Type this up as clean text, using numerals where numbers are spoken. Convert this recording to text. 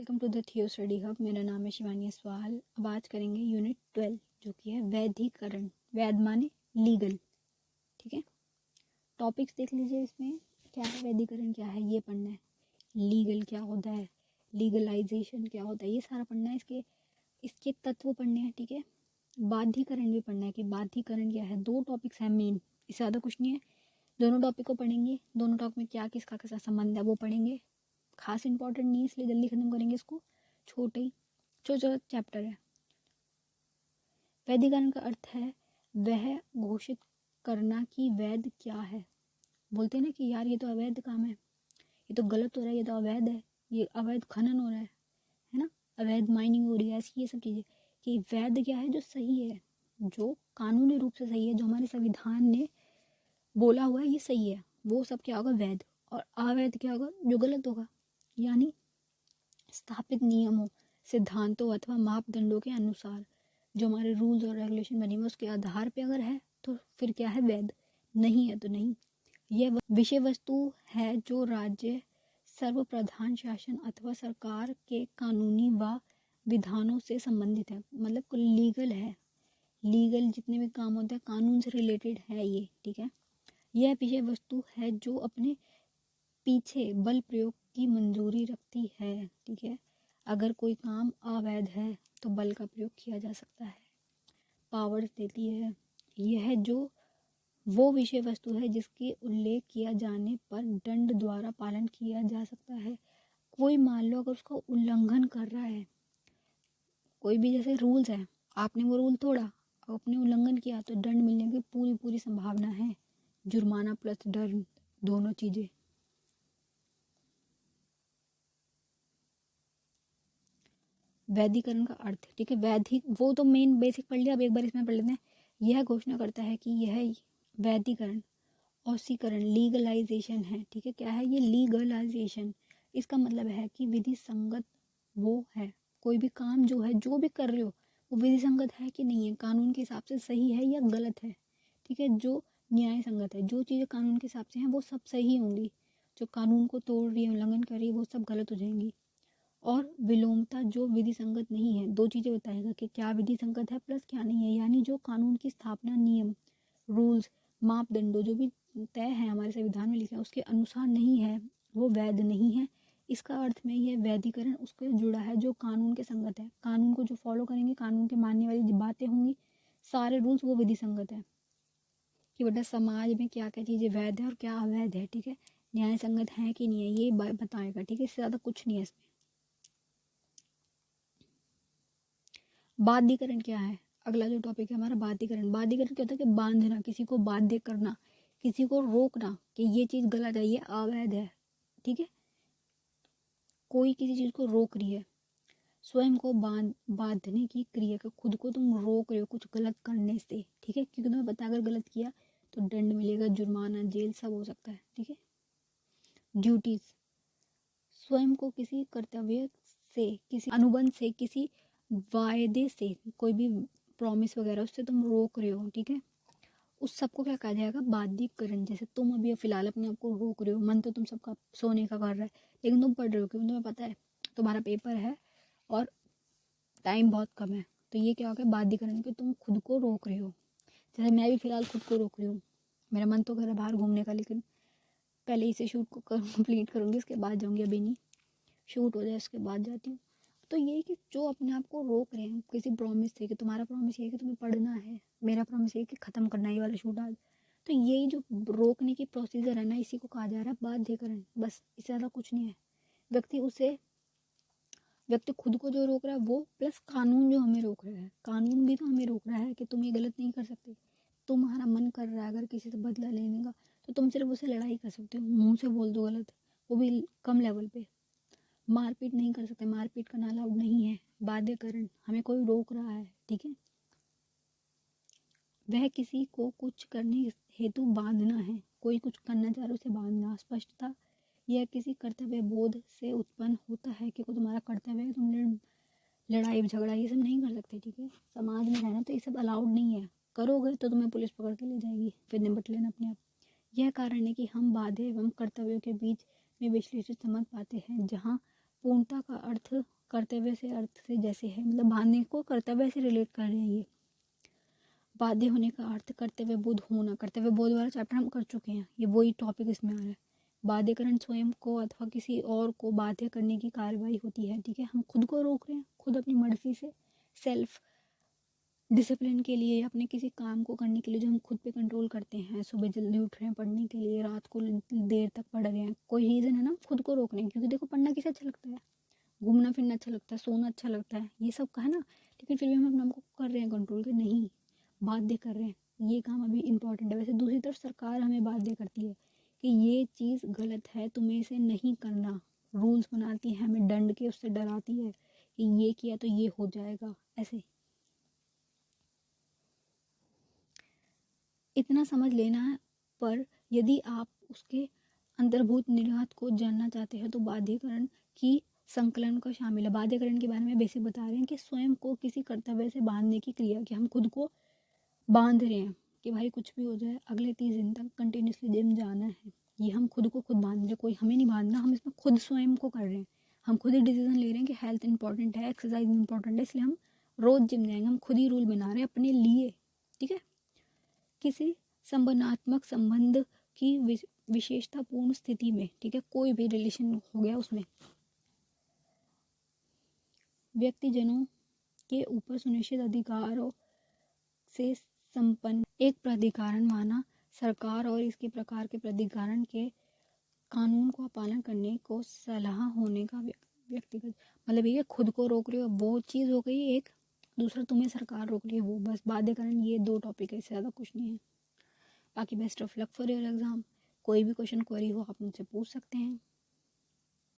Welcome to the थियो study hub. मेरा नाम है शिवानी अस्वाल। अब आज करेंगे यूनिट 12 जो कि है वैधिकरण। वैध माने लीगल। ठीक है, टॉपिक्स देख लीजिए। इसमें क्या है, वैधिकरण क्या है ये पढ़ना है, लीगल क्या होता है, लीगलाइजेशन क्या होता है, ये सारा पढ़ना है। इसके तत्व पढ़ने हैं। ठीक है, बाध्यकरण भी पढ़ना है कि बाध्यकरण क्या है। 2 टॉपिक्स हैं मेन, इससे ज़्यादा कुछ नहीं है। दोनों टॉपिक को पढ़ेंगे, दोनों टॉपिक में क्या किसका कैसा संबंध है वो पढ़ेंगे। खास इंपॉर्टेंट नहीं है इसलिए जल्दी खत्म करेंगे इसको। छोटा चैप्टर है। वैधिकरण का अर्थ है वह घोषित करना कि वैध क्या है। बोलते हैं ना कि यार ये तो अवैध काम है, ये तो गलत हो रहा है, ये तो अवैध है, ये अवैध खनन हो रहा है ना, अवैध माइनिंग हो रही है, ऐसी ये सब चीज़ें। कि वैध क्या है, जो सही है, जो कानूनी रूप से सही है, जो हमारे संविधान ने बोला हुआ है ये सही है, वो सब क्या होगा, वैध। और अवैध क्या होगा, जो गलत होगा। यानी स्थापित नियमों, सिद्धांतों अथवा मापदंडों के अनुसार जो हमारे रूल्स और रेगुलेशन बनी हुई उसके आधार पे अगर है तो फिर क्या है, वैध। नहीं है तो नहीं। यह विषय वस्तु है जो राज्य सर्वप्रधान शासन अथवा सरकार के कानूनी व विधानों से संबंधित है। मतलब कुल लीगल है। लीगल जितने भी काम होते हैं कानून से रिलेटेड है ये। ठीक है, यह विषय वस्तु है जो अपने पीछे बल प्रयोग की मंजूरी रखती है। ठीक है, अगर कोई काम अवैध है तो बल का प्रयोग किया जा सकता है, पावर्स देती है। यह जो वो विषय वस्तु है जिसके उल्लेख किया जाने पर दंड द्वारा पालन किया जा सकता है। कोई मान लो अगर उसका उल्लंघन कर रहा है, कोई भी जैसे रूल्स है, आपने वो रूल तोड़ा, आपने उल्लंघन किया तो दंड मिलने की पूरी पूरी संभावना है। जुर्माना प्लस दंड, दोनों चीज़ें। वैधिकरण का अर्थ, ठीक है, वैधिक वो तो मेन बेसिक पढ़ लिया, अब एक बार इसमें पढ़ लेते हैं। यह घोषणा करता है कि यह वैधिकरण औसीकरण लीगलाइजेशन है। ठीक है, क्या है ये, लीगलाइजेशन। इसका मतलब है कि विधि संगत वो है, कोई भी काम जो है, जो भी कर रहे हो वो विधि संगत है कि नहीं है, कानून के हिसाब से सही है या गलत है। ठीक है, जो न्याय संगत है, जो चीज़ें कानून के हिसाब से हैं वो सब सही होंगी, जो कानून को तोड़ रही है, उल्लंघन कर रही है, वो सब गलत हो जाएंगी। और विलोमता जो विधि संगत नहीं है, 2 चीज़ें बताएगा कि क्या विधि संगत है प्लस क्या नहीं है। यानी जो कानून की स्थापना, नियम, रूल्स, मापदंडों जो भी तय है हमारे संविधान में लिखा है उसके अनुसार नहीं है, वो वैध नहीं है। इसका अर्थ में यह वैधिकरण उसके जुड़ा है जो कानून के संगत है, कानून को जो फॉलो करेंगे, कानून के मानने वाली बातें होंगी, सारे रूल्स, वो विधि संगत है। कि बेटा समाज में क्या क्या चीज़ें वैध है और क्या अवैध है। ठीक है, न्याय संगत है कि नहीं है ये बताएगा। ठीक है, इससे ज़्यादा कुछ नहीं है इसमें। बाध्यकरण क्या है, अगला जो टॉपिक है हमारा बाध्यकरण। बाध्यकरण क्या होता है कि बांधना, किसी को बाध्य करना, किसी को रोकना कि ये चीज़ गलत है, ये अवैध है। ठीक है, कोई किसी चीज़ को रोक रही है, स्वयं को बांधने की क्रिया का खुद को तुम रोक रहे हो कुछ गलत करने से। ठीक है, क्योंकि तुम्हें पता है अगर गलत किया तो दंड मिलेगा, जुर्माना, जेल सब हो सकता है। ठीक है, ड्यूटीज, स्वयं को किसी कर्तव्य से, किसी अनुबंध से, किसी वायदे से, कोई भी प्रॉमिस वगैरह उससे तुम रोक रहे हो। ठीक है, उस सबको क्या कहा जाएगा, बाध्यकरण। जैसे तुम अभी फिलहाल अपने आप को रोक रहे हो, मन तो तुम सबका सोने का कर रहा है लेकिन तुम पढ़ रहे हो क्योंकि तुम्हें पता है तुम्हारा पेपर है और टाइम बहुत कम है, तो ये क्या हो गया, बाध्यकरण, कि तुम खुद को रोक रहे हो। जैसे मैं भी फिलहाल खुद को रोक रही हूँ, मेरा मन तो कर रहा है बाहर घूमने का, लेकिन पहले इसे शूट को कंप्लीट करूँगी, उसके बाद जाऊँगी, अभी नहीं, शूट हो जाए उसके बाद जाती हूँ। तो ये कि जो अपने आप को रोक रहे हैं किसी प्रॉमिस से, कि तुम्हारा प्रॉमिस ये है कि तुम्हें पढ़ना है, मेरा प्रॉमिस ये है कि ख़त्म करना है ये वाला शूट आज, तो यही जो रोकने की प्रोसीजर है ना, इसी को कहा जा रहा है बाध्यकरण। बस, इससे ज़्यादा कुछ नहीं है। व्यक्ति खुद को जो रोक रहा है वो, प्लस कानून जो हमें रोक रहा है, कानून भी तो हमें रोक रहा है कि तुम ये गलत नहीं कर सकते। तुम्हारा मन कर रहा है अगर किसी से बदला लेने का तो तुम सिर्फ उसे लड़ाई कर सकते हो, मुंह से बोल दो गलत, वो भी कम लेवल पे। मारपीट नहीं कर सकते, मारपीट करना अलाउड नहीं है। बाध्यकरण, हमें कोई रोक रहा है। ठीक है, वह किसी को कुछ करने हेतु बांधना है, कोई कुछ करना चाह रहा है उसे बांधना। स्पष्टता, यह किसी कर्तव्य बोध से उत्पन्न होता है कि कोई तुम्हारा कर्तव्य है, तुम लड़ाई झगड़ा ये सब नहीं कर सकते। ठीक है, समाज में रहना तो ये सब अलाउड नहीं है, करोगे तो तुम्हें पुलिस पकड़ के ले जाएगी, फिर निपट लेना अपने आप। यह कारण है कि हम बाध्य एवं कर्तव्यों के बीच में विश्लेषित समझ पाते हैं, जहाँ पूर्णता का अर्थ कर्तव्य से अर्थ से जैसे है, मतलब बांधने को कर्तव्य से रिलेट कर रहे हैं ये। बाध्य होने का अर्थ कर्तव्य बोध होना, कर्तव्य बोध वाला चैप्टर हम कर चुके हैं, ये वही टॉपिक इसमें आ रहा है। बाध्यकरण स्वयं को अथवा किसी और को बाध्य करने की कार्रवाई होती है, ठीक है। हम खुद को रोक रहे हैं, खुद अपनी मर्जी से, सेल्फ डिसिप्लिन के लिए, अपने किसी काम को करने के लिए जो हम खुद पे कंट्रोल करते हैं। सुबह जल्दी उठ रहे हैं पढ़ने के लिए, रात को देर तक पढ़ रहे हैं, कोई रीज़न है ना, खुद को रोक रहे हैं। क्योंकि देखो पढ़ना किसे अच्छा लगता है, घूमना फिरना अच्छा लगता है, सोना अच्छा लगता है, ये सब का है ना। लेकिन फिर भी हम अपने आप को कर रहे हैं कंट्रोल के नहीं, बाध्य कर रहे हैं। ये काम अभी इम्पॉर्टेंट है। वैसे दूसरी तरफ सरकार हमें बाध्य करती है कि ये चीज़ गलत है, तुम्हें इसे नहीं करना। रूल्स बनाती है, हमें दंड के उससे डराती है कि ये किया तो ये हो जाएगा, ऐसे। इतना समझ लेना है। पर यदि आप उसके अंतर्भूत निरात को जानना चाहते हैं तो बाध्यकरण की संकलन का शामिल है। बाध्यकरण के बारे में बेसिक बता रहे हैं कि स्वयं को किसी कर्तव्य से बांधने की क्रिया, कि हम खुद को बांध रहे हैं कि भाई कुछ भी हो जाए अगले 30 दिन तक कंटिन्यूसली जिम जाना है। ये हम खुद को खुद बांध रहे हैं, कोई हमें नहीं बांधना, हम इसमें खुद स्वयं को कर रहे हैं। हम खुद ही डिसीजन ले रहे हैं कि हेल्थ इंपॉर्टेंट है, एक्सरसाइज इंपॉर्टेंट है, इसलिए हम रोज़ जिम जाएंगे। हम खुद ही रूल बना रहे हैं अपने लिए, ठीक है। किसी संबंधात्मक संबंध की विशेषतापूर्ण स्थिति में, ठीक है, कोई भी रिलेशन हो गया उसमें व्यक्तिजनों के ऊपर सुनिश्चित अधिकारों से संपन्न एक प्राधिकरण माना सरकार और इसके प्रकार के प्राधिकरण के कानून का पालन करने को सलाह होने का व्यक्तिगत, मतलब ये खुद को रोक रहे हो वो चीज़ हो गई एक, दूसरा तुम्हें सरकार रोक रही है वो, बस बाध्यकरण। ये दो टॉपिक है, इससे ज़्यादा कुछ नहीं है। बाकी best of luck for your exam. कोई भी क्वेश्चन क्वेरी हो आप मुझसे पूछ सकते हैं।